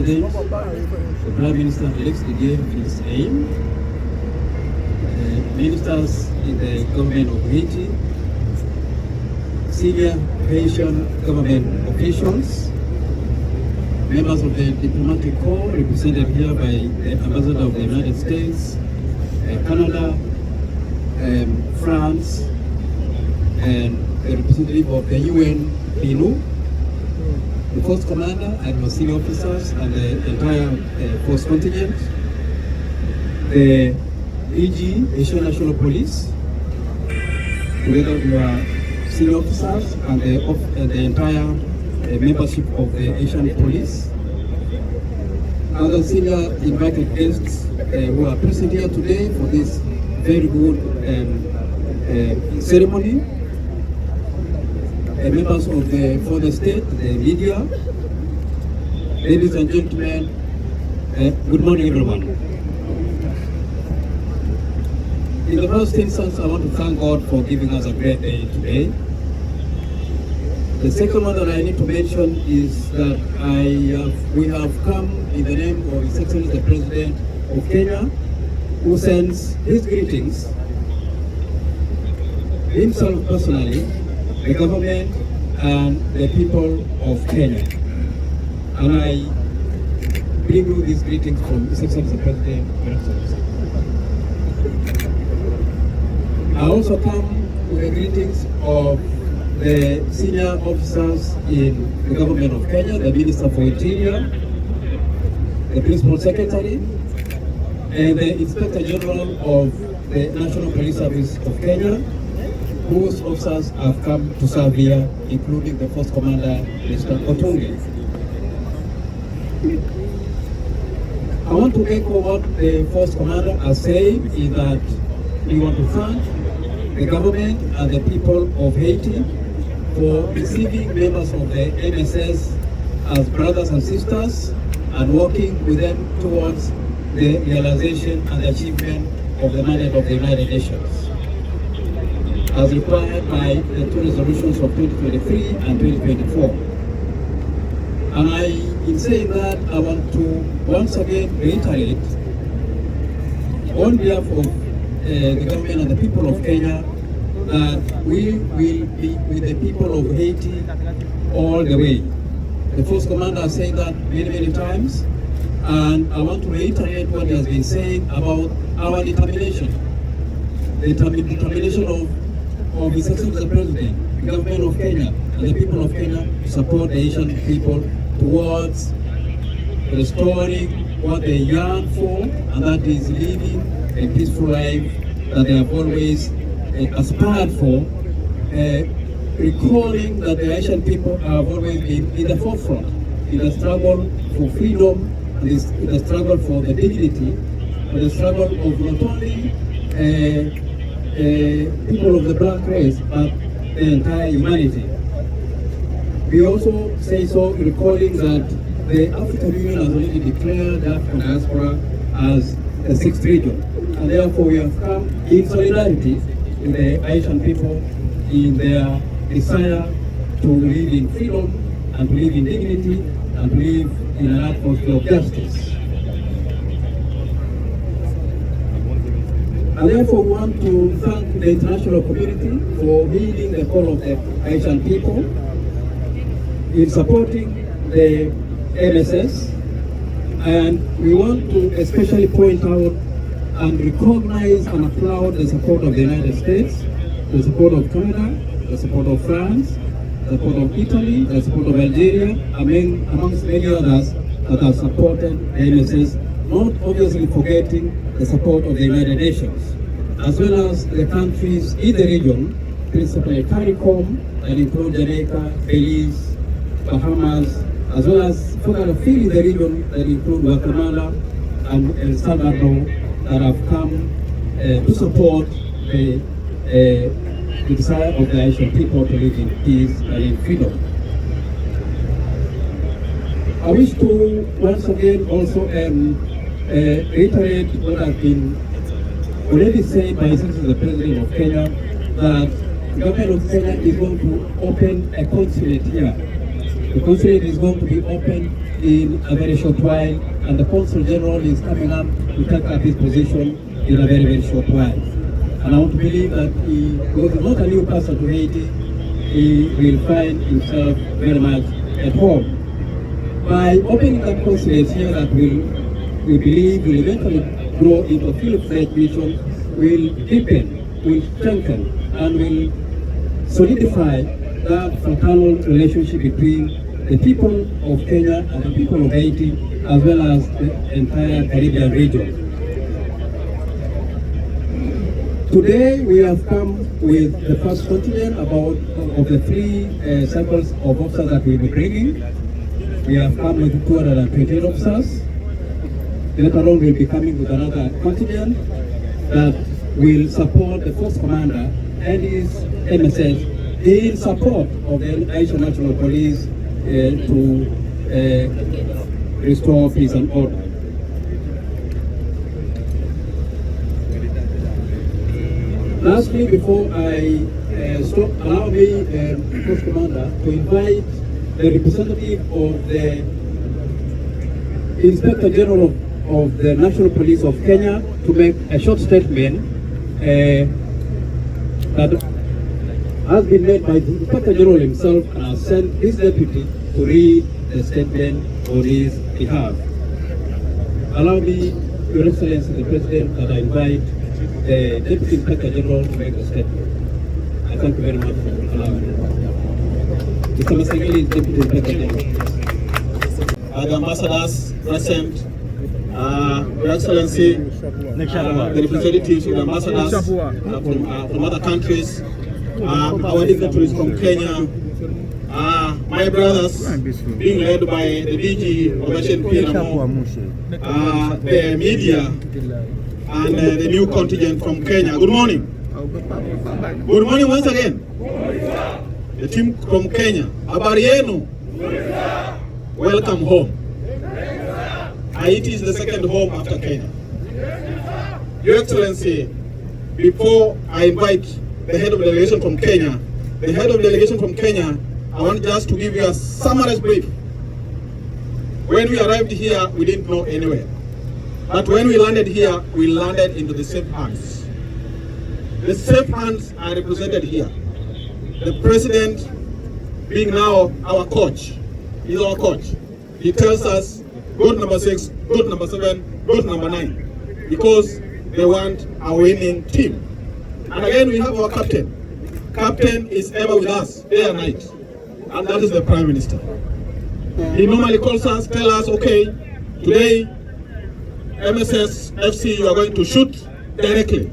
The Prime Minister elects to give his aim. Ministers in the government of Haiti, senior Haitian government officials, members of the diplomatic corps represented here by the Ambassador of the United States, Canada, France, and the representative of the UN, PNU, the force commander and the senior officers and the entire force contingent, the EG, Asian National Police, together with our senior officers and the entire membership of the Asian Police, other senior invited guests who are present here today for this very good ceremony, members of the further state, the media, ladies and gentlemen, good morning everyone. In the first instance, I want to thank God for giving us a great day today. The second one that I need to mention is that we have come in the name of His Excellency the President of Kenya, who sends his greetings, himself personally, the government and the people of Kenya. And I bring you these greetings from His Excellency the President. I also come with the greetings of the senior officers in the government of Kenya, the Minister for Interior, the Principal Secretary, and the Inspector General of the National Police Service of Kenya, whose officers have come to serve here, including the Force Commander, Mr. Otungi. I want to echo what the Force Commander has said, is that we want to thank the government and the people of Haiti for receiving members of the MSS as brothers and sisters and working with them towards the realization and the achievement of the mandate of the United Nations, as required by the two resolutions of 2023 and 2024. And in saying that, I want to once again reiterate, on behalf of the government and the people of Kenya that we will be with the people of Haiti all the way. The Force Commander has said that many times, and I want to reiterate what he has been saying about our determination. The determination of His Excellency the President, the government of Kenya, and the people of Kenya to support the Asian people towards restoring what they yearn for, and that is living a peaceful life that they have always aspired for, recalling that the Asian people have always been in the forefront in the struggle for freedom, in the struggle for the dignity, in the struggle of not only people of the black race, but the entire humanity. We also say so recalling that the African Union has already declared the African diaspora as the sixth region, and therefore we have come in solidarity with the Asian people in their desire to live in freedom and to live in dignity and to live in an atmosphere of justice. And therefore we want to thank the international community for heeding the call of the Asian people in supporting the MSS, and we want to especially point out and recognize and applaud the support of the United States, the support of Canada, the support of France, the support of Italy, the support of Algeria, amongst many others that have supported the MSS, not obviously forgetting the support of the United Nations, as well as the countries in the region, principally CARICOM, that include Jamaica, Belize, Bahamas, as well as further afield in the region that include Guatemala and El Salvador, that have come to support the desire of the Asian people to live in peace and in freedom. I wish to once again also reiterate what has been already said by His Excellency the President of Kenya, that the government of Kenya is going to open a consulate here. The consulate is going to be open in a very short while, and the Consul General is coming up to take up his position in a very short while. And I want to believe that he, because he's not a new person to Haiti, he will find himself very much at home. By opening that consulate here, that we believe will eventually grow into a full-fledged mission, will deepen, will strengthen, and will solidify that fraternal relationship between the people of Kenya and the people of Haiti, as well as the entire Caribbean region. Today we have come with the first contingent of the three cycles of officers that we will be bringing. We have come with 228 officers. Later on we'll be coming with another contingent that will support the Force Commander and his MSS in support of the Asian National Police to restore peace and order. Lastly, before I stop, allow me, Force Commander, to invite the representative of the Inspector General of the National Police of Kenya to make a short statement that has been made by the Inspector General himself, and has sent his deputy to read the statement on his behalf. Allow me, Your Excellency the President, that I invite the Deputy Inspector General to make a statement. I thank you very much for allowing me. Mr. Masagili is Deputy Inspector General. The ambassadors present, Your Excellency, the representatives of the ambassadors from other countries, our dignitaries from Kenya, my brothers, being led by the DG of HNP, the media, and the new contingent from Kenya. Good morning. Good morning once again. The team from Kenya. Habari yenu? Welcome home. Haiti is the second home after Kenya. Your Excellency, before I invite the head of delegation from Kenya, I want just to give you a summarized brief. When we arrived here, we didn't know anywhere. But when we landed here, we landed into the safe hands The safe hands are represented here. The president being now our coach, he's our coach. He tells us, go to number 6, go to number 7, go to number 9, because they want a winning team. And again, we have our captain. Captain is ever with us, day and night, and that is the Prime Minister. He normally calls us, tell us, okay, today, MSS FC, you are going to shoot directly,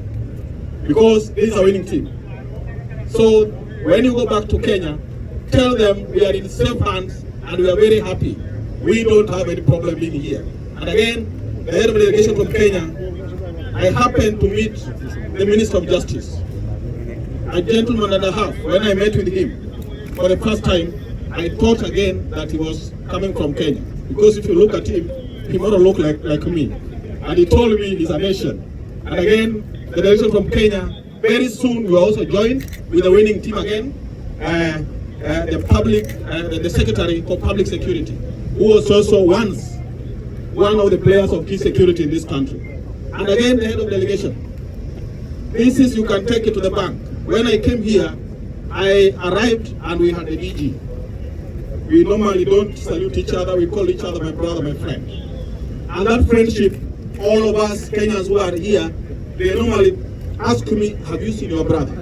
because this is a winning team. So when you go back to Kenya, tell them we are in safe hands and we are very happy. We don't have any problem being here. And again, the head of delegation from Kenya, I happened to meet the Minister of Justice, a gentleman and a half. When I met with him for the first time, I thought again that he was coming from Kenya, because if you look at him, he might look like me. And he told me he's a nation. And again, the delegation from Kenya, very soon we will also join with the winning team again. The Secretary for Public Security, who was also once one of the players of key security in this country. And again, the head of delegation. This is, you can take it to the bank. When I came here, I arrived and we had a DG. We normally don't salute each other, we call each other my brother, my friend. And that friendship, all of us Kenyans who are here, they normally ask me, have you seen your brother?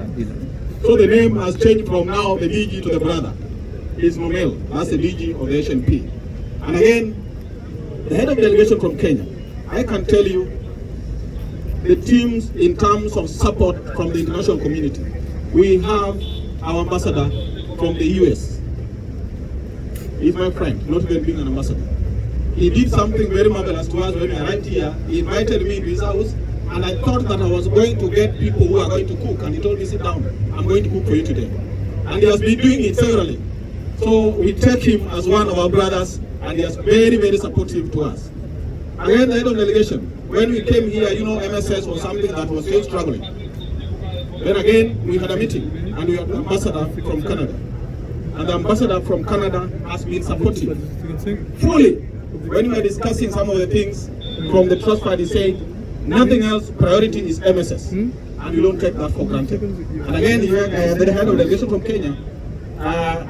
So the name has changed from now the DG to the brother. He's Momel, that's the DG of the HNP. And again, the head of delegation from Kenya, I can tell you the teams in terms of support from the international community. We have our ambassador from the US. He's my friend, not even being an ambassador. He did something very marvelous to us when we arrived here. He invited me to his house, and I thought that I was going to get people who are going to cook, and he told me, sit down, I'm going to cook for you today. And he has been doing it severally. So we take him as one of our brothers, and he is very, very supportive to us. Again, the head of delegation, when we came here, you know, MSS was something that was still struggling. Then again, we had a meeting, and we had the ambassador from Canada. And the ambassador from Canada has been supportive fully. When we were discussing some of the things from the trust fund, he said, nothing else, priority is MSS. And we don't take that for granted. And again, the head of delegation from Kenya,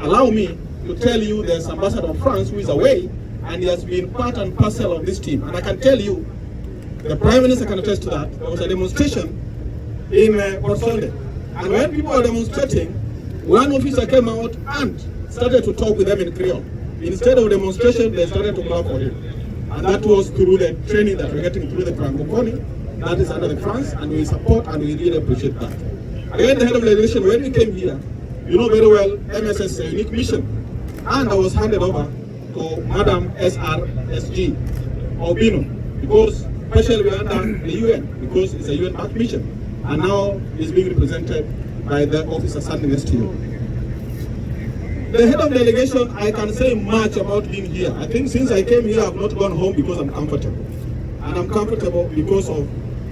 allow me to tell you there's Ambassador of France who is away, and he has been part and parcel of this team. And I can tell you, the Prime Minister can attest to that. There was a demonstration in Port Solda. And when people were demonstrating, one officer came out and started to talk with them in Creole. Instead of demonstration, they started to clap for him. And that was through the training that we're getting through the Francophonie. That is under the France, and we support and we really appreciate that. Again, the head of delegation, when we came here, you know very well, MSS is a unique mission. And I was handed over to Madam SRSG, Albino, because especially we are under the UN, because it's a UN-backed mission. And now it's being represented by the officer standing next to you. The head of delegation, I can say much about being here. I think since I came here, I've not gone home because I'm comfortable. And I'm comfortable because of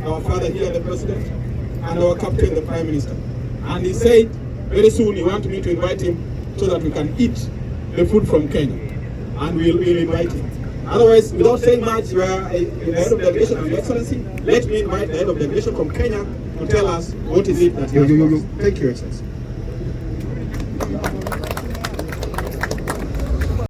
our father here, the president, and our captain, the prime minister. And he said very soon he wants me to invite him so that we can eat the food from Kenya. And we'll invite him. Otherwise, without saying much, you are the head of delegation of Your Excellency. Let me invite the head of delegation from Kenya to tell us what is it that he has. Thank you, Excellency.